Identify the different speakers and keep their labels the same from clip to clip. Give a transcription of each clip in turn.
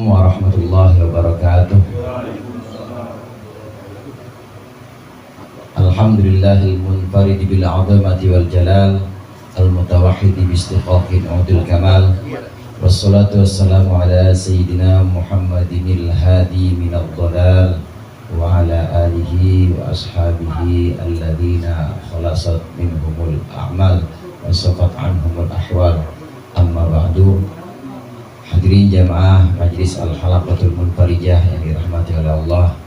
Speaker 1: warahmatullahi wabarakatuh. Alhamdulillahil munfarid bil 'azamati wal jalal, al mutawahhid bi istiqaqil 'udul kamal. Wassalatu wassalamu ala sayyidina Muhammadinil hadi minadh dhalal wa ala alihi wa ashabihi alladhina khalasat minhumul a'mal wa safat anhumul ahwal. Amma ba'du. Hadirin jamaah Majlis Al-Halaqatul Munfarijah yang dirahmati oleh Allah,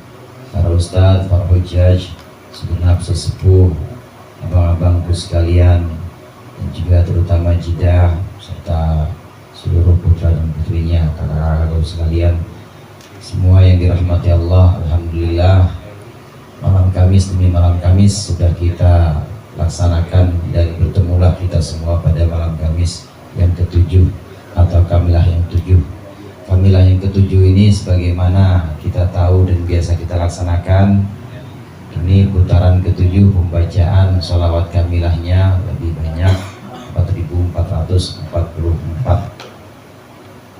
Speaker 1: para ustadz, para hujjaj, segenap sesepuh, abang-abangku sekalian, dan juga terutama jidah serta seluruh putra dan putrinya, kakak-kakakku sekalian, semua yang dirahmati Allah. Alhamdulillah, malam Kamis demi malam Kamis sudah kita laksanakan, dan bertemulah kita semua pada malam Kamis yang ketujuh atau kamilah yang ketujuh. Kamilah yang ketujuh ini sebagaimana kita tahu dan biasa kita laksanakan, ini putaran ketujuh pembacaan sholawat kamilahnya lebih banyak, 4.444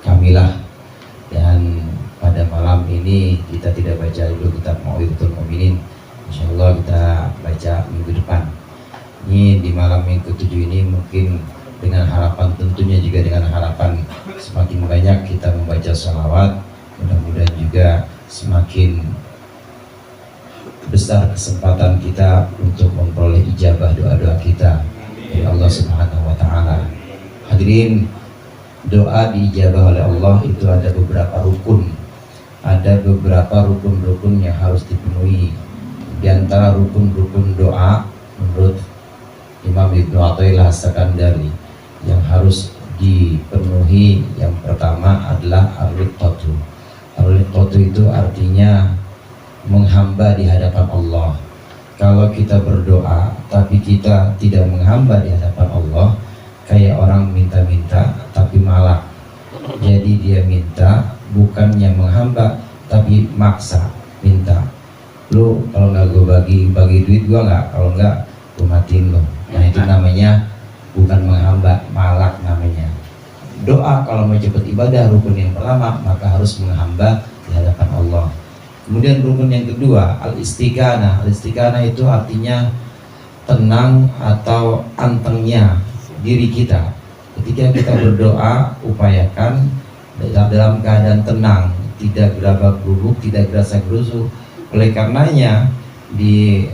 Speaker 1: kamilah. Dan pada malam ini kita tidak baca dulu kitab Mau'izatul Mu'minin, insyaallah kita baca minggu depan. Ini di malam yang ketujuh ini mungkin dengan harapan, tentunya juga dengan harapan semakin banyak kita membaca sholawat, mudah-mudahan juga semakin besar kesempatan kita untuk memperoleh ijabah doa-doa kita dari Allah Subhanahu wa Ta'ala. Hadirin, doa diijabah oleh Allah itu ada beberapa rukun, ada beberapa rukun-rukun yang harus dipenuhi. Di antara rukun-rukun doa menurut Imam Ibnu Athaillah As-Sakandari yang harus dipenuhi, yang pertama adalah ar-riqatu. Ar-riqatu itu artinya menghamba di hadapan Allah. Kalau kita berdoa tapi kita tidak menghamba di hadapan Allah, kayak orang minta-minta tapi malah jadi dia minta bukannya menghamba tapi maksa minta. Lu kalau nggak gue bagi duit gue nggak, kalau nggak gue matiin lo. Nah itu namanya bukan menghamba, malak namanya. Doa kalau mau cepat ibadah, rukun yang pertama maka harus menghamba di hadapan Allah. Kemudian rukun yang kedua, al-istiqanah. Al-istiqanah itu artinya tenang atau antengnya diri kita. Ketika kita berdoa, upayakan dalam keadaan tenang, tidak gerabak-gerubuk, tidak gerasa-gerusu. Oleh karenanya di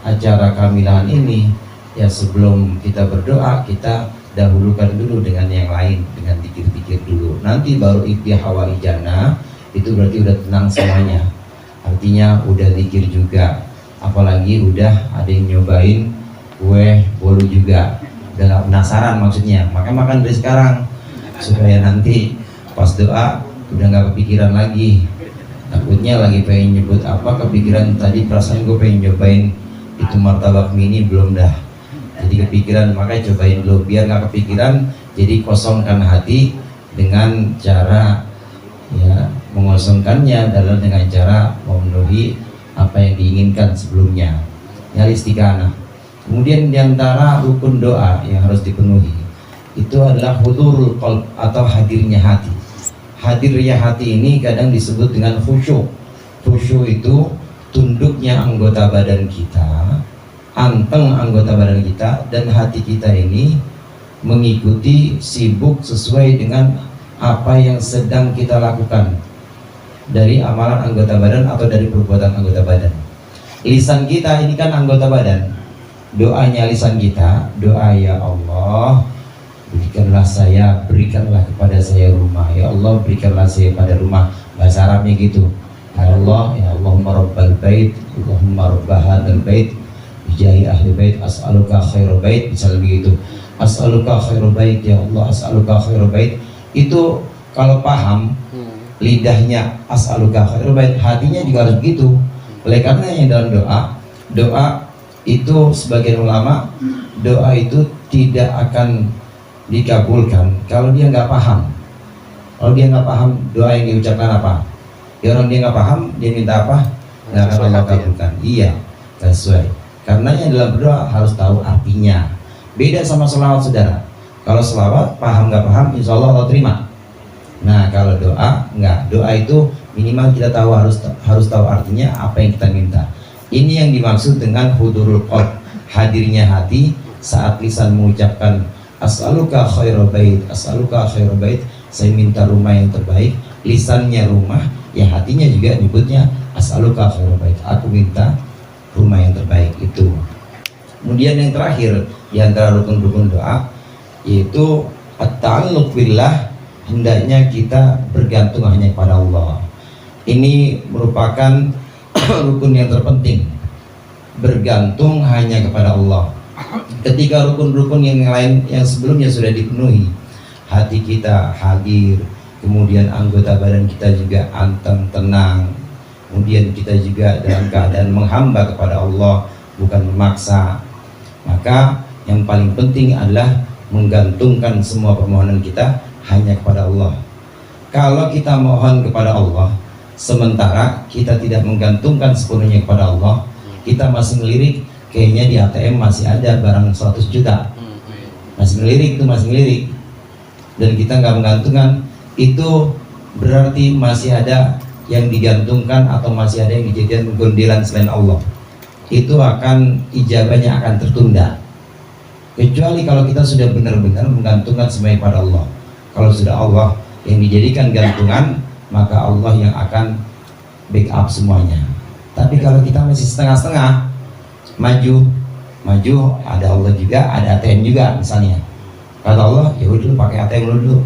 Speaker 1: acara kamilahan ini, ya sebelum kita berdoa, kita dahulukan dulu dengan yang lain, dengan dikir-dikir dulu. Nanti baru ikhtiar hawali jannah, itu berarti udah tenang semuanya. Artinya udah zikir juga, apalagi udah ada yang nyobain kue bolu juga, udah gak penasaran maksudnya, maka makan dari sekarang supaya nanti pas doa udah gak kepikiran lagi. Takutnya lagi pengen nyebut apa, kepikiran tadi perasaan gue pengen nyobain itu martabak mini belum dah, jadi kepikiran, makanya cobain dulu biar gak kepikiran. Jadi kosongkan hati dengan cara ya mengosongkannya adalah dengan cara memenuhi apa yang diinginkan sebelumnya, ya istiqanah. Kemudian diantara rukun doa yang harus dipenuhi itu adalah hudurul qalb atau hadirnya hati. Hadirnya hati ini kadang disebut dengan khusyuk. Khusyuk itu tunduknya anggota badan kita, anteng anggota badan kita, dan hati kita ini mengikuti, sibuk sesuai dengan apa yang sedang kita lakukan dari amalan anggota badan atau dari perbuatan anggota badan. Lisan kita ini kan anggota badan. Doanya lisan kita, doa ya Allah, berikanlah kepada saya rumah. Ya Allah, berikanlah saya pada rumah. Bahasa Arabnya gitu. Ya Allah, ya Allahumma rabbal bait, Allahumma rabbah hadzal bait, bijahi ahli bait, as'aluka khairul bait, misalnya begitu. As'aluka khairul bait, ya Allah, as'aluka khairul bait. Itu kalau paham lidahnya as'aluka khairul bait, hatinya juga harus begitu. Oleh karena yang dalam doa itu sebagian ulama, doa itu tidak akan dikabulkan kalau dia nggak paham. Kalau dia nggak paham doa yang diucapkan apa, ya orang dia nggak paham, dia minta apa, nggak akan Allah kabulkan. Iya, nggak sesuai. Karena yang dalam berdoa harus tahu artinya. Beda sama selawat, saudara. Kalau selawat paham nggak paham, insya Allah Allah terima. Nah kalau doa enggak, doa itu minimal kita tahu harus tahu artinya apa yang kita minta. Ini yang dimaksud dengan hudurul qalb, hadirnya hati saat lisan mengucapkan as'aluka khairal bait, as'aluka khairal bait, saya minta rumah yang terbaik. Lisannya rumah, ya hatinya juga nyebutnya as'aluka khairal bait, aku minta rumah yang terbaik itu. Kemudian yang terakhir di antara rukun-rukun doa yaitu at-ta'alluq billah, hendaknya kita bergantung hanya kepada Allah. Ini merupakan rukun yang terpenting, bergantung hanya kepada Allah. Ketika rukun-rukun yang lain yang sebelumnya sudah dipenuhi, hati kita hadir, kemudian anggota badan kita juga anteng tenang, kemudian kita juga dalam keadaan menghamba kepada Allah, bukan memaksa, maka yang paling penting adalah menggantungkan semua permohonan kita hanya kepada Allah. Kalau kita mohon kepada Allah sementara kita tidak menggantungkan sepenuhnya kepada Allah, kita masih ngelirik, kayaknya di ATM masih ada barang 100 juta, masih ngelirik, itu masih ngelirik, dan kita nggak menggantungkan, itu berarti masih ada yang digantungkan atau masih ada yang dijadikan gondelan selain Allah. Itu akan ijabahnya akan tertunda, kecuali kalau kita sudah benar-benar menggantungkan semuanya pada Allah. Kalau sudah Allah yang dijadikan gantungan, maka Allah yang akan backup semuanya. Tapi kalau kita masih setengah-setengah, maju ada Allah juga, ada ATM juga misalnya. Kata Allah, ya udah pakai ATM dulu,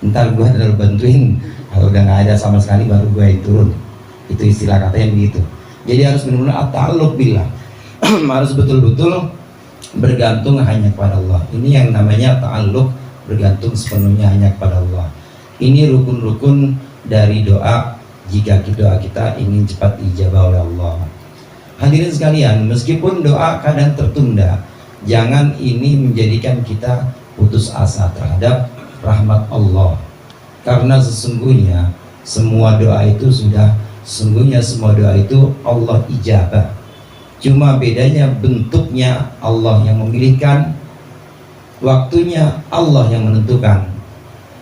Speaker 1: ntar gue harus bantuin. Kalau udah nggak ada sama sekali baru gue yang turun. Itu istilah katanya begitu. Jadi harus benar-benar at-ta'alluq billah, harus betul-betul bergantung hanya kepada Allah. Ini yang namanya ta'alluq, bergantung sepenuhnya hanya kepada Allah. Ini rukun-rukun dari doa jika doa kita ingin cepat dijabah oleh Allah. Hadirin sekalian, meskipun doa kadang tertunda, jangan ini menjadikan kita putus asa terhadap rahmat Allah. Karena sesungguhnya semua doa itu semua doa itu Allah ijabah. Cuma bedanya bentuknya Allah yang memilihkan, waktunya Allah yang menentukan.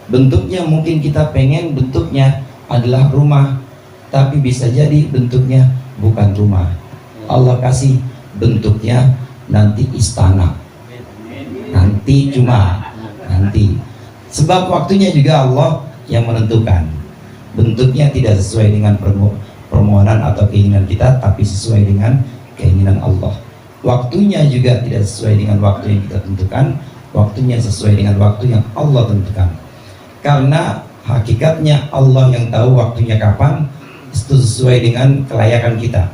Speaker 1: Bentuknya mungkin kita pengen bentuknya adalah rumah, tapi bisa jadi bentuknya bukan rumah. Allah kasih bentuknya nanti istana, nanti sebab waktunya juga Allah yang menentukan. Bentuknya tidak sesuai dengan permohonan atau keinginan kita, tapi sesuai dengan keinginan Allah. Waktunya juga tidak sesuai dengan waktu yang kita tentukan, waktunya sesuai dengan waktu yang Allah tentukan. Karena hakikatnya Allah yang tahu waktunya kapan, itu sesuai dengan kelayakan kita.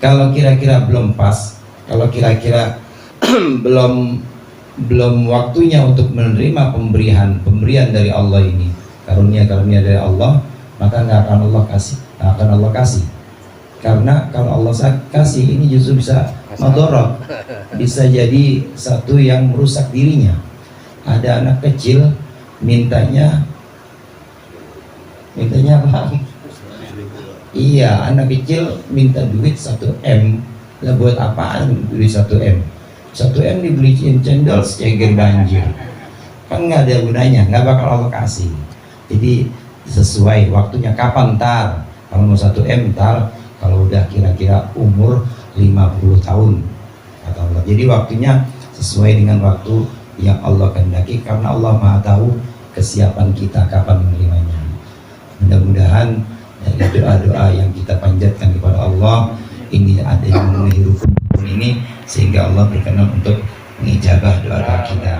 Speaker 1: Kalau kira-kira belum pas, kalau kira-kira belum waktunya untuk menerima pemberian dari Allah ini, karunia dari Allah, maka nggak akan Allah kasih. Karena kalau Allah kasih ini justru bisa madorot, bisa jadi satu yang merusak dirinya. Ada anak kecil mintanya apa? Iya, anak kecil minta duit 1M. Lah buat apaan duit 1M? 1M dibeliin cendol sejager banjir, kan nggak ada gunanya, nggak bakal Allah kasih. Jadi sesuai waktunya kapan, ntar kalau mau 1M ntar kalau udah kira-kira umur 50 tahun kata Allah. Jadi waktunya sesuai dengan waktu yang Allah kehendaki, karena Allah Maha tahu kesiapan kita kapan menerimanya. Mudah-mudahan dari doa-doa yang kita panjatkan kepada Allah ini ada yang memenuhi rukun ini, sehingga Allah berkenan untuk mengijabah doa-doa kita.